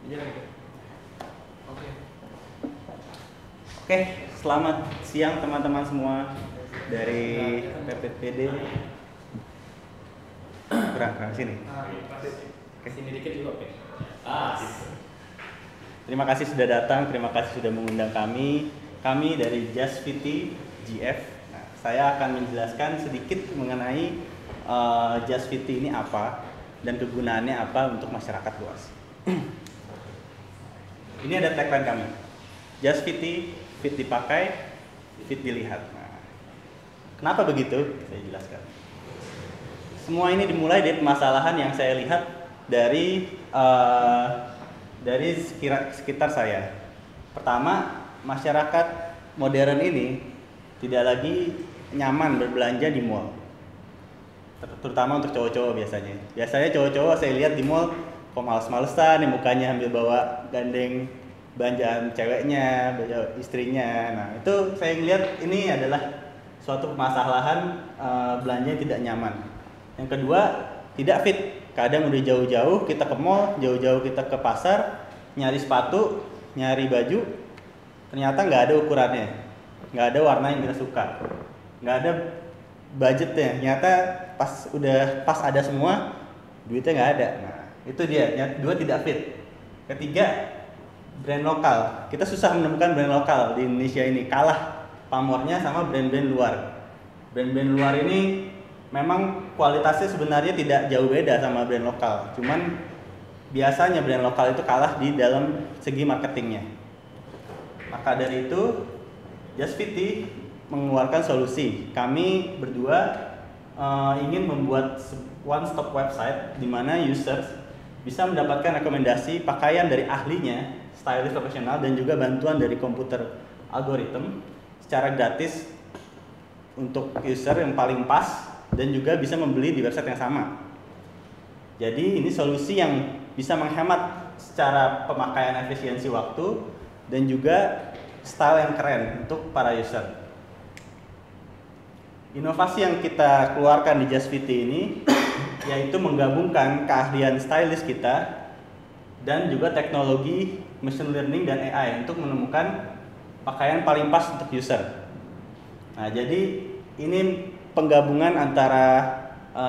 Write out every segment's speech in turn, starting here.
Iya. Oke. Oke, selamat siang teman-teman semua dari PPPD. Kurang sini. Sini dikit juga, Pak. Terima kasih sudah datang, terima kasih sudah mengundang kami. Kami dari JustVT GF. Nah, saya akan menjelaskan sedikit mengenai JustVT ini apa dan kegunaannya apa untuk masyarakat luas. Ini ada tagline kami. JustVT, fit dipakai, fit dilihat. Nah, kenapa begitu? Saya jelaskan. Semua ini dimulai dari permasalahan yang saya lihat dari sekitar saya. Pertama, masyarakat modern ini tidak lagi nyaman berbelanja di mall, terutama untuk cowok-cowok biasanya. Biasanya cowok-cowok saya lihat di mall kok males-malesan, nih mukanya ambil bawa gandeng belanjaan ceweknya, istrinya. Nah, itu saya lihat ini adalah suatu permasalahan belanja yang tidak nyaman. Yang kedua, tidak fit. Kadang udah jauh-jauh kita ke mall, jauh-jauh kita ke pasar, nyari sepatu, nyari baju, ternyata nggak ada ukurannya, nggak ada warna yang kita suka, nggak ada budgetnya. Ternyata pas ada semua, duitnya nggak ada. Nah, itu dia. Dua, tidak fit. Ketiga, brand lokal. Kita susah menemukan brand lokal di Indonesia ini, kalah pamornya sama brand-brand luar. Brand-brand luar ini memang kualitasnya sebenarnya tidak jauh beda sama brand lokal. Cuman biasanya brand lokal itu kalah di dalam segi marketingnya. Maka dari itu, JustVT mengeluarkan solusi. Kami berdua ingin membuat one stop website di mana users bisa mendapatkan rekomendasi pakaian dari ahlinya, stylist profesional, dan juga bantuan dari komputer algoritma secara gratis untuk user yang paling pas, dan juga bisa membeli di website yang sama. Jadi ini solusi yang bisa menghemat secara pemakaian efisiensi waktu dan juga style yang keren untuk para user. Inovasi yang kita keluarkan di JustVT ini yaitu menggabungkan keahlian stylist kita dan juga teknologi machine learning dan AI untuk menemukan pakaian paling pas untuk user. Nah, jadi ini penggabungan antara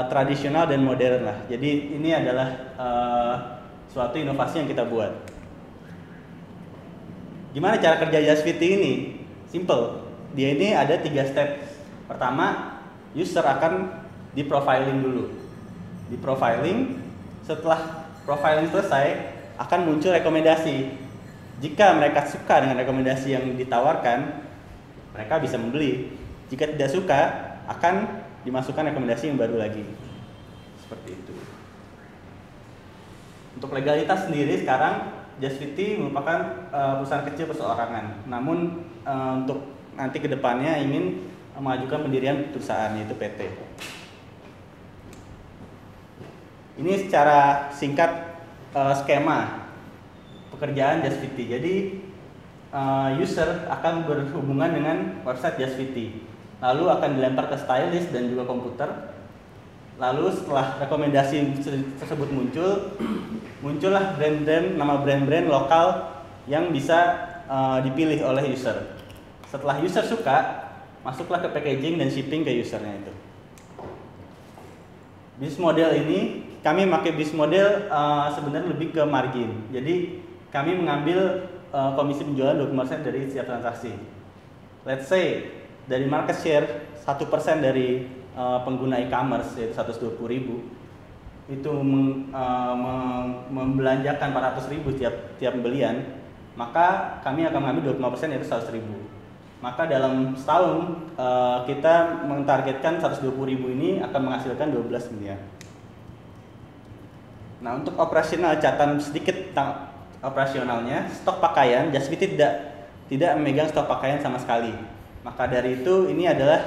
tradisional dan modern lah. Jadi ini adalah suatu inovasi yang kita buat. Gimana cara kerja JustVT ini? Simple. Dia ini ada 3 step. Pertama, user akan di-profiling dulu. Di-profiling, setelah profiling selesai, akan muncul rekomendasi. Jika mereka suka dengan rekomendasi yang ditawarkan, mereka bisa membeli. Jika tidak suka, akan dimasukkan rekomendasi yang baru lagi. Seperti itu. Untuk legalitas sendiri sekarang JustVT merupakan perusahaan kecil perseorangan. Namun untuk nanti kedepannya ingin mengajukan pendirian perusahaan, yaitu PT. Ini secara singkat skema pekerjaan JustVT. Jadi user akan berhubungan dengan website JustVT, lalu akan dilempar ke stylist dan juga komputer. Lalu setelah rekomendasi tersebut muncullah nama brand-brand lokal yang bisa dipilih oleh user. Setelah user suka, masuklah ke packaging dan shipping ke usernya itu. Bisnis model ini, kami memakai bisnis model sebenarnya lebih ke margin. Jadi kami mengambil komisi penjualan 20% dari setiap transaksi. Let's say dari market share 1% dari pengguna e-commerce, yaitu 120.000, itu membelanjakan 400.000 tiap pembelian, maka kami akan mengambil 25%, yaitu 100.000. Maka dalam setahun kita mentargetkan 120.000 ini akan menghasilkan 12 miliar. Nah, untuk operasional, catatan sedikit tentang operasionalnya. Stok pakaian, JustVT tidak memegang stok pakaian sama sekali. Maka dari itu ini adalah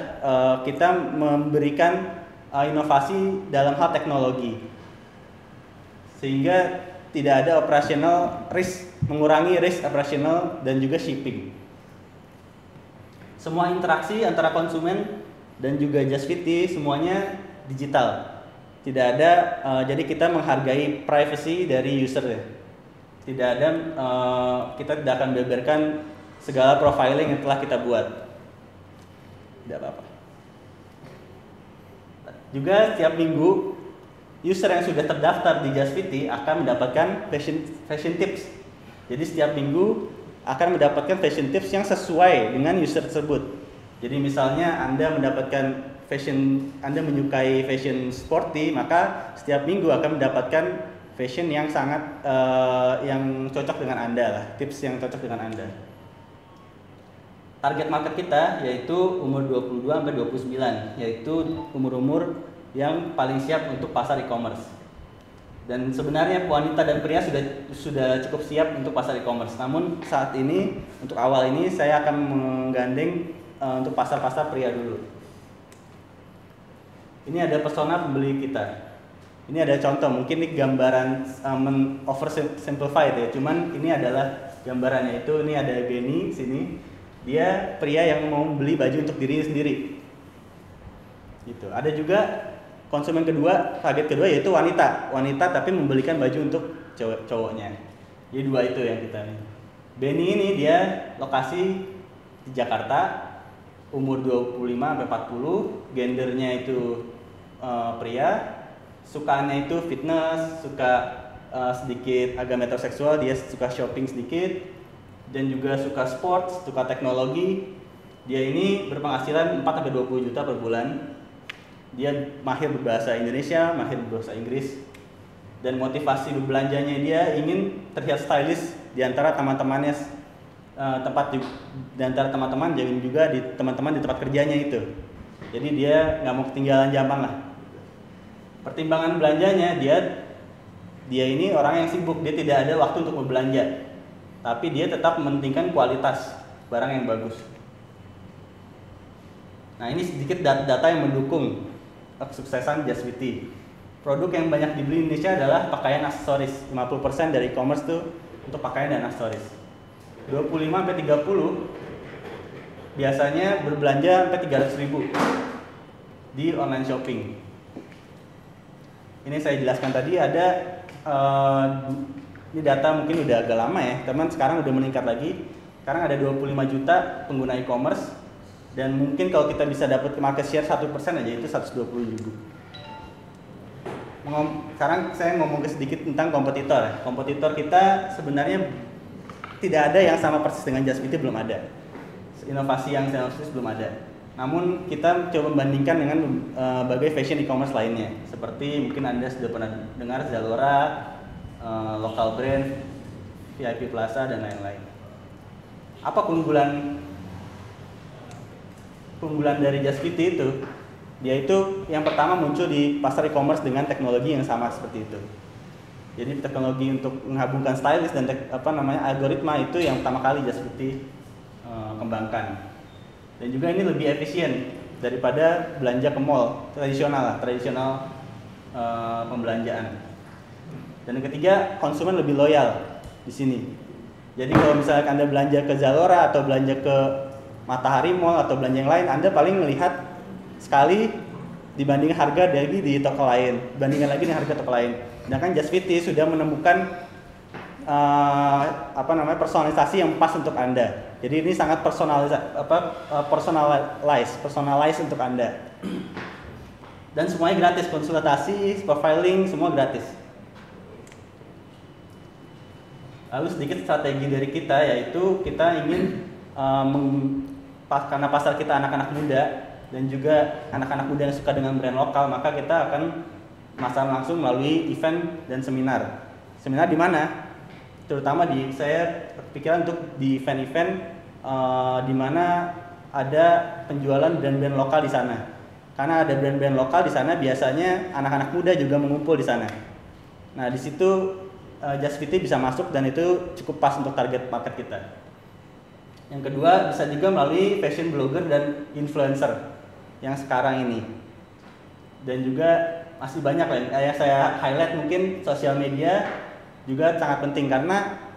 kita memberikan inovasi dalam hal teknologi, sehingga tidak ada operasional risk, mengurangi risk operasional dan juga shipping. Semua interaksi antara konsumen dan juga JustVT semuanya digital. Tidak ada, jadi kita menghargai privacy dari user ya. kita tidak akan beberkan segala profiling yang telah kita buat. Tidak apa-apa. Juga setiap minggu user yang sudah terdaftar di Jasviti akan mendapatkan fashion tips. Jadi setiap minggu akan mendapatkan fashion tips yang sesuai dengan user tersebut. Jadi misalnya Anda menyukai fashion sporty, maka setiap minggu akan mendapatkan fashion yang sangat yang cocok dengan Anda lah, tips yang cocok dengan Anda. Target market kita yaitu umur 22 sampai 29, yaitu umur-umur yang paling siap untuk pasar e-commerce. Dan sebenarnya wanita dan pria sudah cukup siap untuk pasar e-commerce. Namun saat ini untuk awal ini saya akan menggandeng untuk pasar-pasar pria dulu. Ini ada persona pembeli kita. Ini ada contoh, mungkin ini gambaran oversimplified ya. Cuman ini adalah gambarannya itu. Ini ada Benny sini. Dia pria yang mau beli baju untuk dirinya sendiri. Gitu. Ada juga konsumen kedua, target kedua yaitu wanita tapi membelikan baju untuk cowoknya. Jadi dua itu yang kita ini. Benny ini dia lokasi di Jakarta, umur 25 sampai 40, gendernya itu pria, sukaannya itu fitness, suka sedikit agak metroseksual, dia suka shopping sedikit dan juga suka sports, suka teknologi. Dia ini berpenghasilan 4 sampai 20 juta per bulan. Dia mahir berbahasa Indonesia, mahir berbahasa Inggris, dan motivasi berbelanjanya dia ingin terlihat stylish di antara teman-temannya, di antara teman-teman, dan juga di teman-teman di tempat kerjanya itu. Jadi dia nggak mau ketinggalan zaman lah. Pertimbangan belanjanya dia ini orang yang sibuk, dia tidak ada waktu untuk berbelanja, tapi dia tetap mementingkan kualitas barang yang bagus. Nah ini sedikit data yang mendukung kesuksesan Jasviti. Produk yang banyak dibeli di Indonesia adalah pakaian aksesoris. 50% dari e-commerce tuh untuk pakaian dan aksesoris. 25 sampai 30 biasanya berbelanja sampai 300.000 di online shopping. Ini saya jelaskan tadi ada ini data mungkin udah agak lama ya, teman sekarang udah meningkat lagi. Sekarang ada 25 juta pengguna e-commerce. Dan mungkin kalau kita bisa dapat market share 1% aja itu 120.000. Sekarang saya ngomong sedikit tentang kompetitor. Kompetitor kita sebenarnya tidak ada yang sama persis dengan Jasviti, belum ada. Inovasi yang persis belum ada. Namun kita coba membandingkan dengan berbagai fashion e-commerce lainnya. Seperti mungkin Anda sudah pernah dengar Zalora, Local Brand, VIP Plaza, dan lain-lain. Apa keunggulan dari Jasviti itu? Yaitu yang pertama muncul di pasar e-commerce dengan teknologi yang sama seperti itu. Jadi teknologi untuk menghubungkan stylist dan algoritma itu yang pertama kali Jasviti kembangkan. Dan juga ini lebih efisien daripada belanja ke mall tradisional pembelanjaan. Dan yang ketiga, konsumen lebih loyal di sini. Jadi kalau misalnya Anda belanja ke Zalora atau belanja ke Matahari Mall atau belanja yang lain, Anda paling melihat sekali dibanding harga dari di toko lain, bandingkan lagi dengan harga toko lain. Sedangkan Jasviti sudah menemukan personalisasi yang pas untuk Anda. Jadi ini sangat personalize untuk Anda. Dan semuanya gratis, konsultasi, profiling, semua gratis. Lalu sedikit strategi dari kita, yaitu kita ingin karena pasar kita anak-anak muda dan juga anak-anak muda yang suka dengan brand lokal, maka kita akan masang langsung melalui event dan seminar. Seminar di mana? Terutama saya pikiran untuk di event-event di mana ada penjualan brand-brand lokal di sana. Karena ada brand-brand lokal di sana, biasanya anak-anak muda juga mengumpul di sana. Nah, di situ Jasviti bisa masuk dan itu cukup pas untuk target market kita. Yang kedua, bisa juga melalui fashion blogger dan influencer yang sekarang ini. Dan juga masih banyak lah yang saya highlight, mungkin sosial media juga sangat penting karena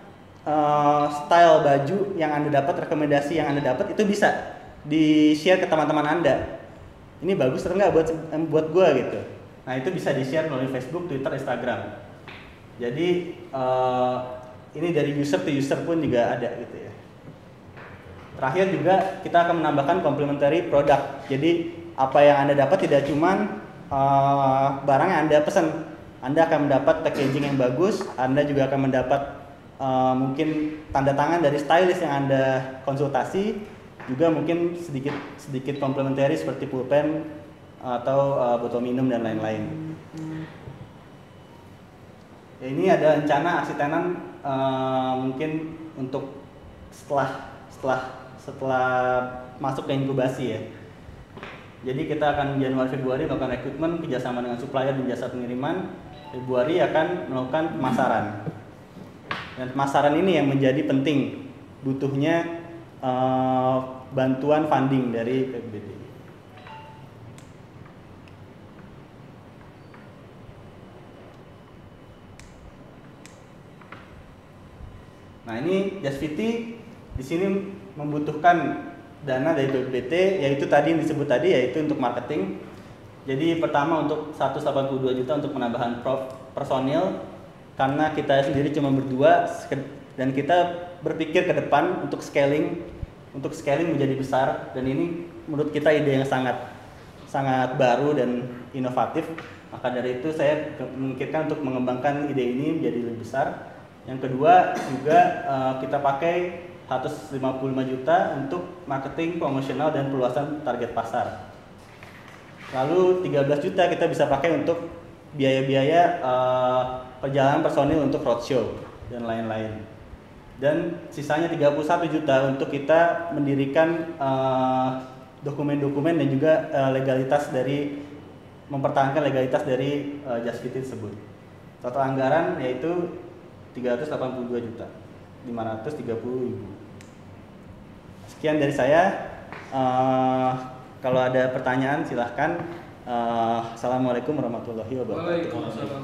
style baju yang Anda dapat, rekomendasi yang Anda dapat itu bisa di-share ke teman-teman Anda. Ini bagus atau enggak buat gua gitu. Nah, itu bisa di-share melalui Facebook, Twitter, Instagram. Jadi ini dari user to user pun juga ada gitu ya. Terakhir juga kita akan menambahkan complementary product. Jadi apa yang Anda dapat tidak cuman barang yang Anda pesan. Anda akan mendapat packaging yang bagus, Anda juga akan mendapat mungkin tanda tangan dari stylist yang Anda konsultasi, juga mungkin sedikit complementary seperti pulpen atau botol minum dan lain-lain. Ya, ini ada rencana aksi tenan mungkin untuk setelah masuk ke inkubasi ya. Jadi kita akan Januari Februari melakukan rekrutmen kerjasama dengan supplier dan jasa pengiriman. Februari akan melakukan pemasaran. Dan pemasaran ini yang menjadi penting, butuhnya bantuan funding dari PBBD. Nah ini JustFitty di sini membutuhkan dana dari BPT, yaitu tadi yang disebut tadi, yaitu untuk marketing. Jadi pertama untuk 182 juta untuk penambahan personil, karena kita sendiri cuma berdua dan kita berpikir ke depan untuk scaling menjadi besar, dan ini menurut kita ide yang sangat baru dan inovatif. Maka dari itu saya memikirkan untuk mengembangkan ide ini menjadi lebih besar. Yang kedua juga kita pakai 155 juta untuk marketing, promosional, dan perluasan target pasar. Lalu 13 juta kita bisa pakai untuk biaya-biaya perjalanan personil untuk roadshow dan lain-lain. Dan sisanya 31 juta untuk kita mendirikan dokumen-dokumen dan juga mempertahankan legalitas dari JustFitty tersebut. Total anggaran yaitu 382 juta 530.000. Sekian dari saya. Kalau ada pertanyaan silahkan. Assalamualaikum warahmatullahi wabarakatuh. Waalaikumsalam.